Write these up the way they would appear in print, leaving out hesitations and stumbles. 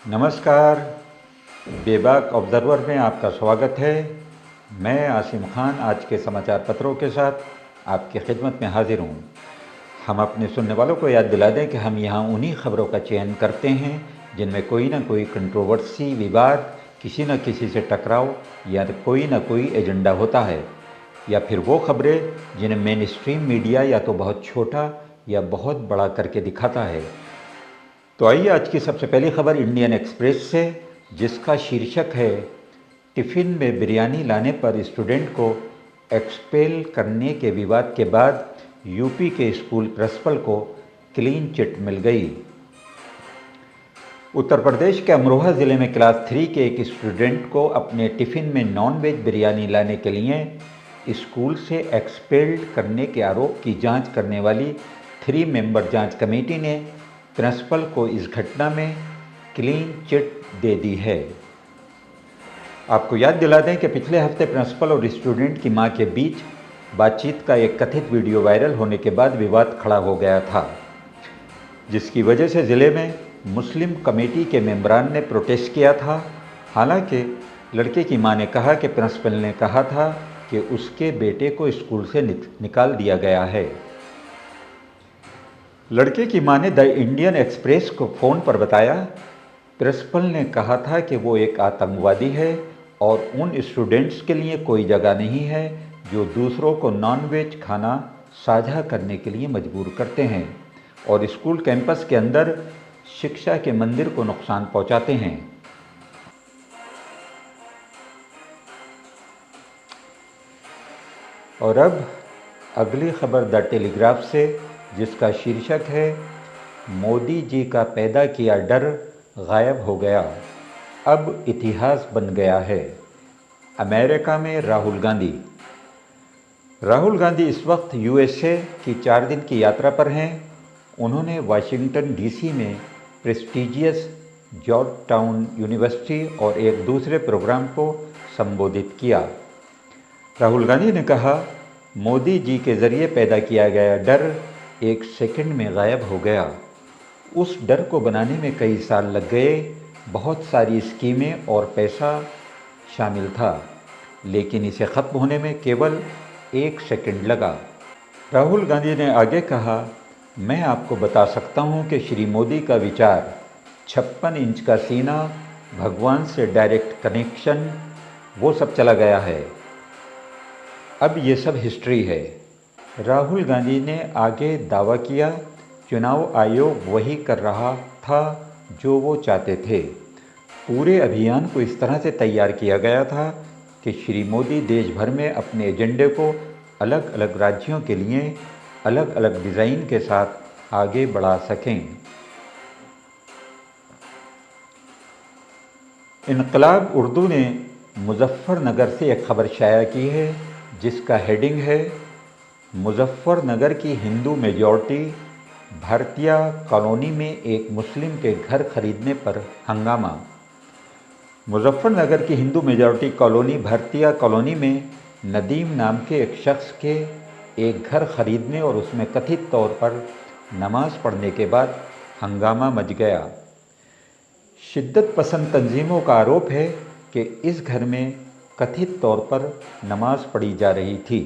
नमस्कार, बेबाक ऑब्जर्वर में आपका स्वागत है। मैं आसिम खान आज के समाचार पत्रों के साथ आपकी खिदमत में हाजिर हूँ। हम अपने सुनने वालों को याद दिला दें कि हम यहाँ उन्हीं खबरों का चयन करते हैं जिनमें कोई ना कोई कंट्रोवर्सी, विवाद, किसी न किसी से टकराव या कोई ना कोई एजेंडा होता है, या फिर वो खबरें जिन्हें मेन स्ट्रीम मीडिया या तो बहुत छोटा या बहुत बड़ा करके दिखाता है। तो आइए आज की सबसे पहली खबर इंडियन एक्सप्रेस से, जिसका शीर्षक है टिफ़िन में बिरयानी लाने पर स्टूडेंट को एक्सपेल करने के विवाद के बाद यूपी के स्कूल प्रिंसिपल को क्लीन चिट मिल गई। उत्तर प्रदेश के अमरोहा ज़िले में क्लास 3 के एक स्टूडेंट को अपने टिफ़िन में नॉन-वेज बिरयानी लाने के लिए स्कूल से एक्सपेल्ड करने के आरोप की जांच करने वाली 3 मेंबर जांच कमेटी ने प्रिंसिपल को इस घटना में क्लीन चिट दे दी है। आपको याद दिला दें कि पिछले हफ्ते प्रिंसिपल और स्टूडेंट की मां के बीच बातचीत का एक कथित वीडियो वायरल होने के बाद विवाद खड़ा हो गया था, जिसकी वजह से ज़िले में मुस्लिम कमेटी के मेंबरान ने प्रोटेस्ट किया था। हालांकि लड़के की मां ने कहा कि प्रिंसिपल ने कहा था कि उसके बेटे को स्कूल से निकाल दिया गया है। लड़के की मां ने द इंडियन एक्सप्रेस को फ़ोन पर बताया, प्रिंसिपल ने कहा था कि वो एक आतंकवादी है और उन स्टूडेंट्स के लिए कोई जगह नहीं है जो दूसरों को नॉन-वेज खाना साझा करने के लिए मजबूर करते हैं और स्कूल कैंपस के अंदर शिक्षा के मंदिर को नुकसान पहुंचाते हैं। और अब अगली खबर द टेलीग्राफ से, जिसका शीर्षक है मोदी जी का पैदा किया डर गायब हो गया, अब इतिहास बन गया है। अमेरिका में राहुल गांधी इस वक्त यूएसए की 4 दिन की यात्रा पर हैं। उन्होंने वाशिंगटन डीसी में प्रेस्टिजियस जॉर्ज टाउन यूनिवर्सिटी और एक दूसरे प्रोग्राम को संबोधित किया। राहुल गांधी ने कहा, मोदी जी के ज़रिए पैदा किया गया डर एक सेकंड में गायब हो गया। उस डर को बनाने में कई साल लग गए, बहुत सारी स्कीमें और पैसा शामिल था, लेकिन इसे ख़त्म होने में केवल 1 सेकंड लगा। राहुल गांधी ने आगे कहा, मैं आपको बता सकता हूं कि श्री मोदी का विचार, 56 इंच का सीना, भगवान से डायरेक्ट कनेक्शन, वो सब चला गया है। अब ये सब हिस्ट्री है। राहुल गांधी ने आगे दावा किया, चुनाव आयोग वही कर रहा था जो वो चाहते थे। पूरे अभियान को इस तरह से तैयार किया गया था कि श्री मोदी देश भर में अपने एजेंडे को अलग अलग राज्यों के लिए अलग अलग डिज़ाइन के साथ आगे बढ़ा सकें। इनकलाब उर्दू ने मुजफ्फरनगर से एक खबर शाया की है, जिसका हेडिंग है, मुजफ्फरनगर की हिंदू मेजॉरिटी भारतीय कॉलोनी में एक मुस्लिम के घर खरीदने पर हंगामा। मुजफ्फरनगर की हिंदू मेजॉरिटी कॉलोनी भारतीय कॉलोनी में नदीम नाम के एक शख्स के एक घर खरीदने और उसमें कथित तौर पर नमाज पढ़ने के बाद हंगामा मच गया। शिद्दत पसंद तंजीमों का आरोप है कि इस घर में कथित तौर पर नमाज पढ़ी जा रही थी।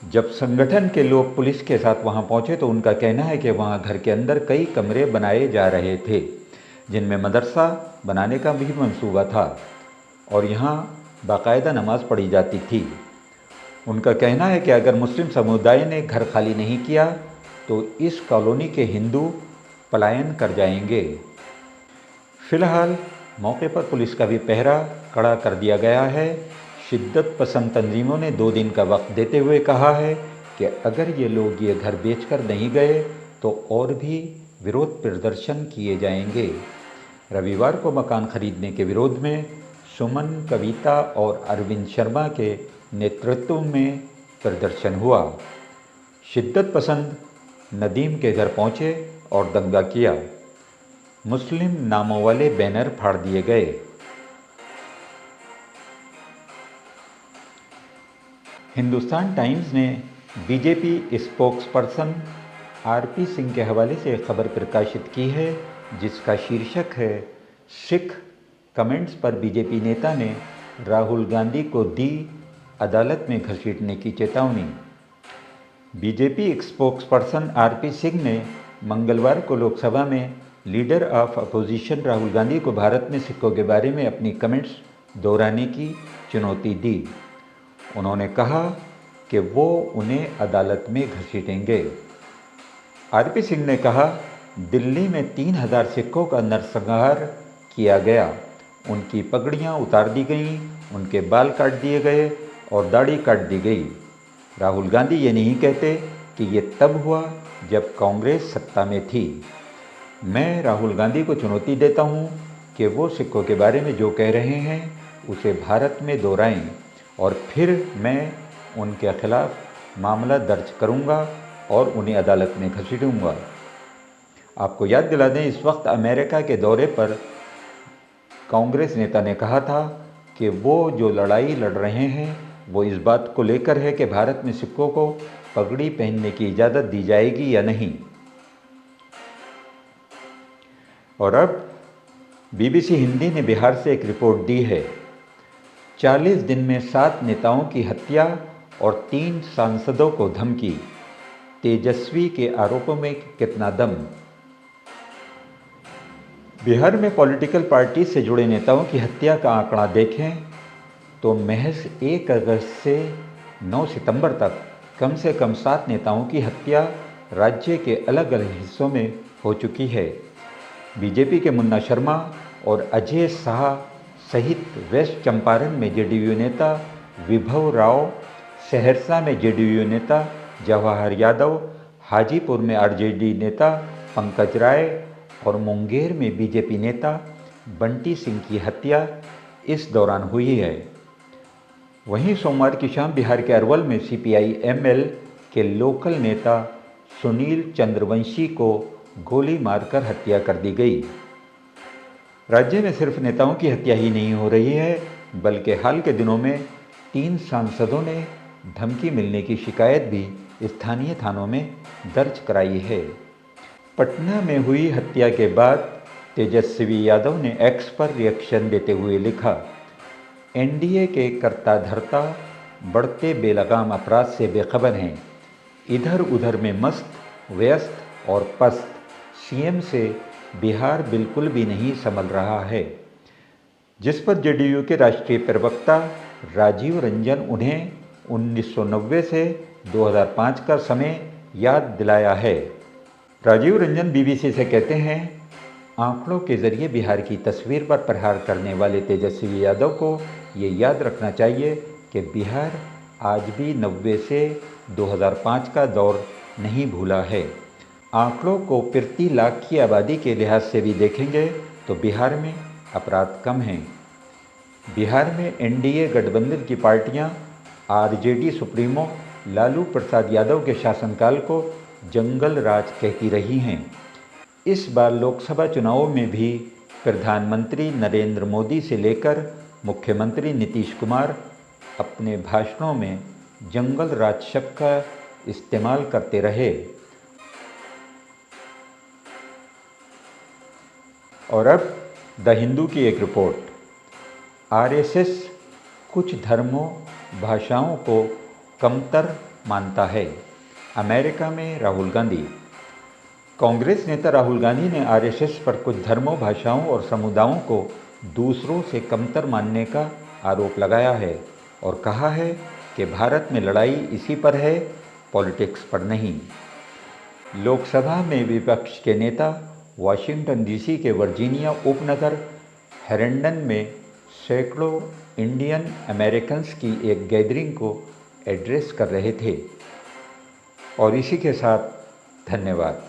जब संगठन के लोग पुलिस के साथ वहां पहुंचे तो उनका कहना है कि वहां घर के अंदर कई कमरे बनाए जा रहे थे, जिनमें मदरसा बनाने का भी मंसूबा था और यहां बाकायदा नमाज पढ़ी जाती थी। उनका कहना है कि अगर मुस्लिम समुदाय ने घर खाली नहीं किया तो इस कॉलोनी के हिंदू पलायन कर जाएंगे। फिलहाल मौके पर पुलिस का भी पहरा कड़ा कर दिया गया है। शिद्दत पसंद तंजीमों ने 2 दिन का वक्त देते हुए कहा है कि अगर ये लोग ये घर बेचकर नहीं गए तो और भी विरोध प्रदर्शन किए जाएंगे। रविवार को मकान खरीदने के विरोध में सुमन, कविता और अरविंद शर्मा के नेतृत्व में प्रदर्शन हुआ। शिद्दत पसंद नदीम के घर पहुंचे और दंगा किया। मुस्लिम नामों वाले बैनर फाड़ दिए गए। हिंदुस्तान टाइम्स ने बीजेपी स्पोक्सपर्सन आरपी सिंह के हवाले से एक खबर प्रकाशित की है, जिसका शीर्षक है सिख कमेंट्स पर बीजेपी नेता ने राहुल गांधी को दी अदालत में घसीटने की चेतावनी। बीजेपी स्पोक्सपर्सन आरपी सिंह ने मंगलवार को लोकसभा में leader of opposition Rahul Gandhi को भारत में सिखों के बारे में अपनी कमेंट्स दोहराने की चुनौती दी। उन्होंने कहा कि वो उन्हें अदालत में घसीटेंगे। आरपी सिंह ने कहा, दिल्ली में 3000 सिखों का नरसंहार किया गया, उनकी पगड़ियाँ उतार दी गईं, उनके बाल काट दिए गए और दाढ़ी काट दी गई। राहुल गांधी ये नहीं कहते कि ये तब हुआ जब कांग्रेस सत्ता में थी। मैं राहुल गांधी को चुनौती देता हूँ कि वो सिखों के बारे में जो कह रहे हैं उसे भारत में दोहराएं और फिर मैं उनके खिलाफ मामला दर्ज करूँगा और उन्हें अदालत में घसीटूँगा। आपको याद दिला दें, इस वक्त अमेरिका के दौरे पर कांग्रेस नेता ने कहा था कि वो जो लड़ाई लड़ रहे हैं वो इस बात को लेकर है कि भारत में सिखों को पगड़ी पहनने की इजाज़त दी जाएगी या नहीं। और अब बीबीसी हिंदी ने बिहार से एक रिपोर्ट दी है। 40 दिन में 7 नेताओं की हत्या और 3 सांसदों को धमकी, तेजस्वी के आरोपों में कितना दम। बिहार में पॉलिटिकल पार्टी से जुड़े नेताओं की हत्या का आंकड़ा देखें तो महज 1 अगस्त से 9 सितंबर तक कम से कम 7 नेताओं की हत्या राज्य के अलग अलग हिस्सों में हो चुकी है। बीजेपी के मुन्ना शर्मा और अजय शाह सहित वेस्ट चंपारण में जेडीयू नेता विभव राव, सहरसा में जेडीयू नेता जवाहर यादव, हाजीपुर में आरजेडी नेता पंकज राय और मुंगेर में बीजेपी नेता बंटी सिंह की हत्या इस दौरान हुई है। वहीं सोमवार की शाम बिहार के अरवल में सीपीआई-एमएल के लोकल नेता सुनील चंद्रवंशी को गोली मारकर हत्या कर दी गई। राज्य में सिर्फ नेताओं की हत्या ही नहीं हो रही है, बल्कि हाल के दिनों में 3 सांसदों ने धमकी मिलने की शिकायत भी स्थानीय थानों में दर्ज कराई है। पटना में हुई हत्या के बाद तेजस्वी यादव ने एक्स पर रिएक्शन देते हुए लिखा, एनडीए के कर्ता धर्ता बढ़ते बेलगाम अपराध से बेखबर हैं, इधर उधर में मस्त, व्यस्त और पस्त। सीएम से बिहार बिल्कुल भी नहीं संभल रहा है। जिस पर जेडीयू के राष्ट्रीय प्रवक्ता राजीव रंजन उन्हें 1990 से 2005 का समय याद दिलाया है। राजीव रंजन बीबीसी से कहते हैं, आंकड़ों के जरिए बिहार की तस्वीर पर प्रहार करने वाले तेजस्वी यादव को ये याद रखना चाहिए कि बिहार आज भी 90 से 2005 का दौर नहीं भूला है। आंकड़ों को प्रति लाख की आबादी के लिहाज से भी देखेंगे तो बिहार में अपराध कम हैं। बिहार में एनडीए गठबंधन की पार्टियां आरजेडी सुप्रीमो लालू प्रसाद यादव के शासनकाल को जंगल राज कहती रही हैं। इस बार लोकसभा चुनावों में भी प्रधानमंत्री नरेंद्र मोदी से लेकर मुख्यमंत्री नीतीश कुमार अपने भाषणों में जंगल राज शब्द का इस्तेमाल करते रहे। और अब द हिंदू की एक रिपोर्ट, आरएसएस कुछ धर्मों भाषाओं को कमतर मानता है। अमेरिका में राहुल गांधी। कांग्रेस नेता राहुल गांधी ने आरएसएस पर कुछ धर्मों, भाषाओं और समुदायों को दूसरों से कमतर मानने का आरोप लगाया है और कहा है कि भारत में लड़ाई इसी पर है, पॉलिटिक्स पर नहीं। लोकसभा में विपक्ष के नेता वाशिंगटन डीसी के वर्जीनिया उपनगर हेरेंडन में सैकड़ों इंडियन अमेरिकन्स की एक गैदरिंग को एड्रेस कर रहे थे। और इसी के साथ धन्यवाद।